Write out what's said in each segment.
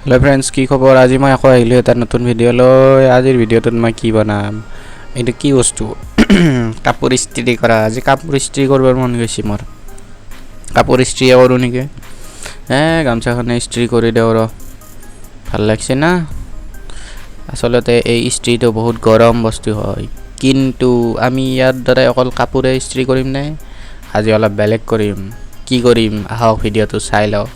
hello friends की खबर आज मैं আকৌ আহিলোঁ এটা নতুন ভিডিঅ' লৈ আজিৰ ভিডিঅ'টোত মই কি বনাম এইটো কি বস্তু কাপোৰ ইস্ত্ৰি কৰা আজি কাপোৰ ইস্ত্ৰি কৰিবৰ মন গৈছে মোৰ কাপোৰ ইস্ত্ৰি কৰো নেকি গামছাখনে ইস্ত্ৰি কৰি দেও ৰ ভাল লাগছে না আসলতে এই ইস্ত্ৰিটো বহুত গৰম বস্তু হয় কিন্তু আমি ইয়াৰ দ্বাৰা অকল কাপোৰে ইস্ত্ৰি কৰিম নে আজি অলপ বেলেগ কৰিম কি কৰিম আহক ভিডিঅ'টো চাই লও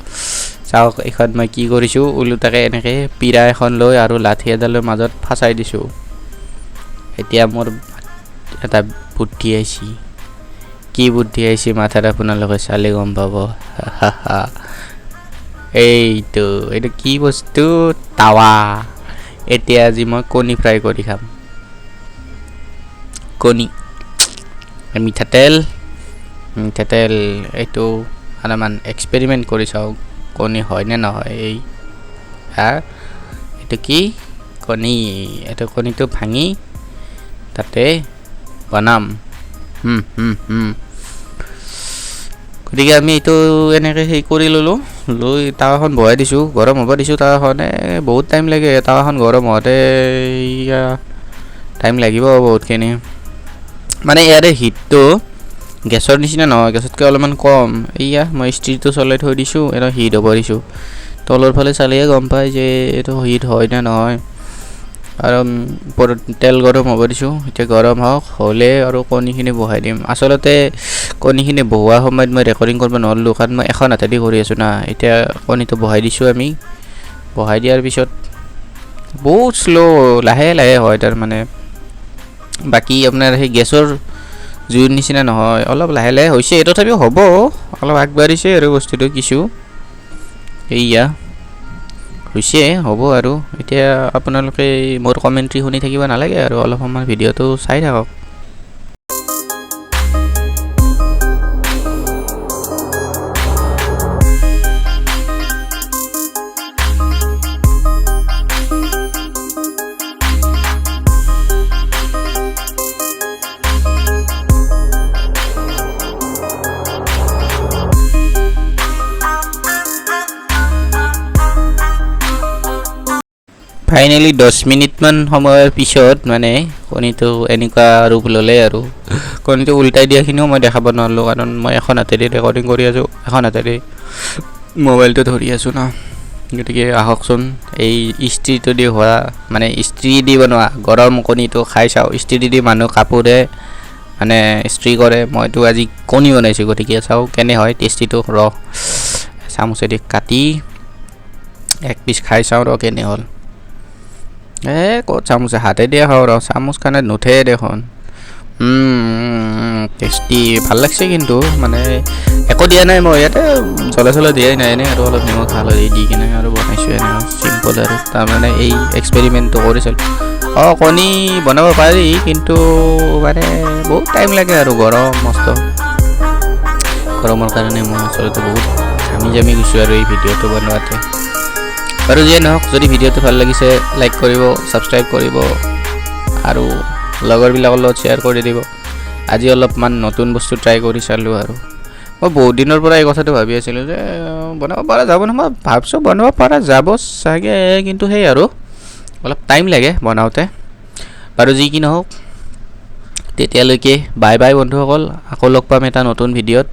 চাওক এখন মই কি কৰিছো উলুটাকে এনেকে পিৰা এখন লৈ আৰু লাঠি এডালৰ মাজত ফাসাই দিছো এতিয়া মোৰ এটা বুদ্ধি আইছি কি বুদ্ধি আইছি মাথাত আপোনালোকে চালে গম পাব এইটো কি বস্তু তাৱা এতিয়া আজি মই কণী ফ্ৰাই কৰি খাম কণী মিঠাতেল এইটো অলপমান এক্সপেৰিমেণ্ট কৰি চাওক কণী হয় নে নহয় এই এইটো কি কণী এইটো কণীটো ভাঙি তাতে বনাম গতিকে আমি এইটো এনেকৈ সেই কৰি ল'লোঁ লৈ টাৱাখন বহাই দিছোঁ গৰম হ'ব দিছোঁ টাৱাখনে বহুত টাইম লাগে টাৱাখন গৰম হওঁতে টাইম লাগিব বহুতখিনি মানে ইয়াৰে হিটটো গেছৰ নিচিনা নহয় গেছতকৈ অলপমান কম এয়া মই ইস্ত্ৰিটো চলাই থৈ দিছোঁ এটা হিট হ'ব দিছোঁ তলৰ ফালে চালেহে গম পায় যে এইটো হিট হয় নে নহয় আৰু ওপৰত তেল গৰম হ'ব দিছোঁ এতিয়া গৰম হ'লে আৰু কণীখিনি বহাই দিম আচলতে কণীখিনি বহোৱা সময়ত মই ৰেকৰ্ডিং কৰিব নোৱাৰিলোঁ কাৰণ মই এখন হাতেদি কৰি আছোঁ না এতিয়া কণীটো বহাই দিছোঁ আমি বহাই দিয়াৰ পিছত বহুত শ্ল' লাহে লাহে হয় তাৰমানে বাকী আপোনাৰ সেই গেছৰ জুইৰ নিচিনা নহয় অলপ লাহে লাহে হৈছে তথাপিও হ'ব অলপ আগবাঢ়িছে আৰু বস্তুটো কিছু এইয়া হৈছে হ'ব আৰু এতিয়া আপোনালোকে মোৰ কমেণ্ট্ৰি শুনি থাকিব নালাগে আৰু অলপ সময় ভিডিঅ'টো চাই থাকক ফাইনেলি 10 মিনিটমান সময়ৰ পিছত মানে কণীটো এনেকুৱা ৰূপ ল'লে আৰু কণীটো উল্টাই দিয়াখিনিও মই দেখাব নোৱাৰিলোঁ কাৰণ মই এখন হাতেদি ৰেকৰ্ডিং কৰি আছোঁ এখন হাতেদি মোবাইলটো ধৰি আছোঁ না গতিকে আহকচোন এই ইস্ত্ৰিটো দি হোৱা মানে ইস্ত্ৰি দি বনোৱা গৰম কণীটো খাই চাওঁ ইস্ত্ৰি দি মানুহ কাপোৰে মানে ইস্ত্ৰি কৰে মইতো আজি কণী বনাইছোঁ গতিকে চাওঁ কেনে হয় টেষ্টিটো ৰ চামুচেদি কাটি এক পিচ খাই চাওঁ ৰ কেনে হ'ল ক'ত চামুচে হাতে দিয়া খাওঁ ৰ চামুচ খানে নুঠে দেখোন টেষ্টি ভাল লাগছে কিন্তু মানে একো দিয়া নাই মই ইয়াতে জ্বলা চলা দিয়াই নাই এনেই আৰু অলপ নিমখ হালধি দি কিনে আৰু বনাইছোঁ এনেকৈ চিম্পল আৰু তাৰমানে এই এক্সপেৰিমেণ্টটো কৰিছিলোঁ কণী বনাব পাৰি কিন্তু মানে বহুত টাইম লাগে আৰু গৰম মস্ত গৰমৰ কাৰণে মই আচলতে বহুত ঘামি জামি গৈছোঁ আৰু এই ভিডিঅ'টো বনোৱাতে বাৰু যিয়ে নহওক যদি ভিডিঅ'টো ভাল লাগিছে লাইক কৰিব ছাবস্ক্ৰাইব কৰিব আৰু লগৰবিলাকৰ লগত শ্বেয়াৰ কৰি দিব আজি অলপমান নতুন বস্তু ট্ৰাই কৰি চালোঁ আৰু মই বহুত দিনৰ পৰা এই কথাটো ভাবি আছিলোঁ যে বনাব পৰা যাব নহয় মই ভাবছোঁ বনাব পৰা যাব চাগে কিন্তু সেই আৰু অলপ টাইম লাগে বনাওঁতে বাৰু যি কি নহওক তেতিয়ালৈকে বাই বাই বন্ধুসকল আকৌ লগ পাম এটা নতুন ভিডিঅ'ত